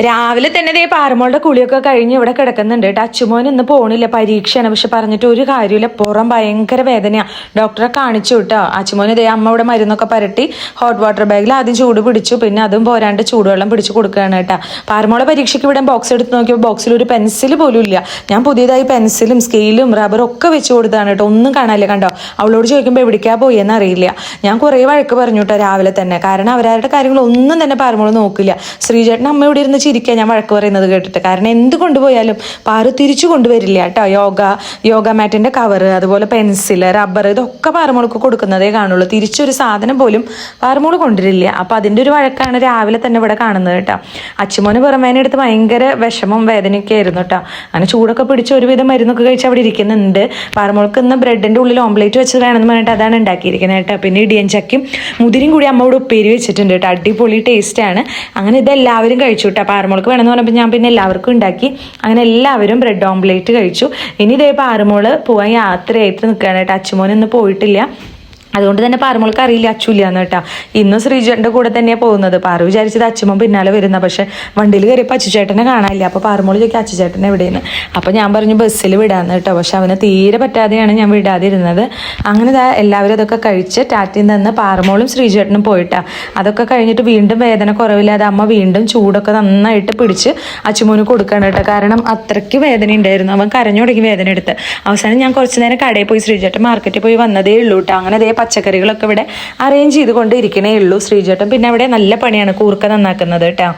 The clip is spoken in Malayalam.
രാവിലെ തന്നെ ദേ പാറമോളുടെ കുളിയൊക്കെ കഴിഞ്ഞ് ഇവിടെ കിടക്കുന്നുണ്ട് കേട്ടോ. അച്ചുമോൻ ഇന്ന് പോണില്ല, പരീക്ഷയാണ്. പക്ഷെ പറഞ്ഞിട്ട് ഒരു കാര്യമില്ല, പുറം ഭയങ്കര വേദനയാണ്. ഡോക്ടറെ കാണിച്ചു കേട്ടോ. അച്ചുമോന് ദേ അമ്മ ഇവിടെ മരുന്നൊക്കെ പരട്ടി ഹോട്ട് വാട്ടർ ബാഗിൽ ആദ്യം ചൂട് പിടിച്ചു, പിന്നെ അതും പോരാണ്ട് ചൂടുവെള്ളം പിടിച്ച് കൊടുക്കുകയാണ് കേട്ടോ. പാറമോളെ പരീക്ഷയ്ക്ക് ഇവിടെ ബോക്സ് എടുത്ത് നോക്കിയപ്പോൾ ബോക്സിൽ ഒരു പെൻസിൽ പോലും ഇല്ല. ഞാൻ പുതിയതായി പെൻസിലും സ്കെയിലും റബ്ബറും ഒക്കെ വെച്ച് കൊടുത്താണ് കേട്ടോ. ഒന്നും കാണാനില്ല. കണ്ടോ, അവളോട് ചോദിക്കുമ്പോൾ എവിടേക്കാ പോയെന്ന് അറിയില്ല. ഞാൻ കുറേ വഴക്ക് പറഞ്ഞു കേട്ടോ രാവിലെ തന്നെ. കാരണം അവരവരുടെ കാര്യങ്ങളൊന്നും തന്നെ പാറമോള് നോക്കില്ല. ശ്രീജേട്ടൻ അമ്മ ഇവിടെ ഇരുന്ന് ചിരിക്കുക ഞാൻ വഴക്ക് പറയുന്നത് കേട്ടിട്ട്. കാരണം എന്ത് കൊണ്ടുപോയാലും പാറു തിരിച്ചു കൊണ്ടുവരില്ല കേട്ടോ. യോഗ മാറ്റിൻ്റെ കവറ്, അതുപോലെ പെൻസിൽ, റബ്ബർ, ഇതൊക്കെ പാറമോൾക്ക് കൊടുക്കുന്നതേ കാണുള്ളൂ. തിരിച്ചൊരു സാധനം പോലും പാറമോള് കൊണ്ടുവരില്ല. അപ്പം അതിൻ്റെ ഒരു വഴക്കാണ് രാവിലെ തന്നെ ഇവിടെ കാണുന്നത് കേട്ടോ. അച്ചുമോന് പുറമേനെടുത്ത് ഭയങ്കര വിഷമം വേദനയൊക്കെ ആയിരുന്നു കേട്ടോ. അങ്ങനെ ചൂടൊക്കെ പിടിച്ച് ഒരുവിധം മരുന്നൊക്കെ കഴിച്ച് അവിടെ ഇരിക്കുന്നുണ്ട്. പാറമോൾക്ക് ഇന്ന് ബ്രെഡിൻ്റെ ഉള്ളിൽ ഓംലേറ്റ് വെച്ചത് വേണമെന്ന് പറഞ്ഞിട്ട് അതാണ് ഉണ്ടാക്കിയിരിക്കുന്നത് കേട്ടോ. പിന്നെ ഇടിയൻ ചക്കും മുതിരിയും കൂടി അമ്മ ഇവിടെ ഉപ്പേരി വെച്ചിട്ടുണ്ട് കേട്ടോ. അടിപൊളി ടേസ്റ്റാണ്. അങ്ങനെ ഇതെല്ലാവരും കഴിച്ചു കേട്ടോ. പാറമോൾക്ക് വേണമെന്ന് പറഞ്ഞപ്പോൾ ഞാൻ പിന്നെ എല്ലാവർക്കും ഉണ്ടാക്കി. അങ്ങനെ എല്ലാവരും ബ്രെഡ് ഓംലേറ്റ് കഴിച്ചു. ഇനി ഇതേ പാറമോള് പോകാൻ യാത്രയായിട്ട് നിൽക്കുകയാണ് കേട്ടോ. അച്ചുമോൻ ഇന്ന് പോയിട്ടില്ല. അതുകൊണ്ട് തന്നെ പാറമോൾക്ക് അറിയില്ല അച്ചുല്ല എന്ന് കേട്ടോ. ഇന്ന് ശ്രീജേട്ടൻ്റെ കൂടെ തന്നെയാണ് പോകുന്നത്. പാറു വിചാരിച്ചത് അച്ചുമോൻ പിന്നാലെ വരുന്ന, പക്ഷെ വണ്ടിയിൽ കയറിയപ്പോൾ അച്ചുചേട്ടനെ കാണാനില്ല. അപ്പോൾ പാറമോള് ചോദിക്കും അച്ചുചേട്ടൻ എവിടെയെന്ന്. അപ്പോൾ ഞാൻ പറഞ്ഞു ബസ്സിൽ വിടാമെന്ന് കേട്ടോ. പക്ഷെ അവന് തീരെ പറ്റാതെയാണ് ഞാൻ വിടാതിരുന്നത്. അങ്ങനെ എല്ലാവരും അതൊക്കെ കഴിച്ച് ടാറ്റയിൽ നിന്ന് പാറമോളും ശ്രീജേട്ടനും പോയിട്ടാ. അതൊക്കെ കഴിഞ്ഞിട്ട് വീണ്ടും വേദന കുറവില്ലാതെ അമ്മ വീണ്ടും ചൂടൊക്കെ നന്നായിട്ട് പിടിച്ച് അച്ചുമോന് കൊടുക്കണം കേട്ടോ. കാരണം അത്രയ്ക്ക് വേദന ഉണ്ടായിരുന്നു. അവൻ കരഞ്ഞു തുടങ്ങി വേദന എടുത്ത്. അവസാനം ഞാൻ കുറച്ച് നേരം കടയിൽ പോയി, ശ്രീജേട്ടൻ മാർക്കറ്റിൽ പോയി വന്നതേ ഉള്ളൂ കേട്ടോ. അങ്ങനെ അതേ പച്ചക്കറികളൊക്കെ ഇവിടെ അറേഞ്ച് ചെയ്ത് കൊണ്ടിരിക്കണേ ഉള്ളൂ ശ്രീജേട്ടൻ. പിന്നെ അവിടെ നല്ല പണിയാണ് കൂർക്ക നന്നാക്കുന്നത് കേട്ടോ.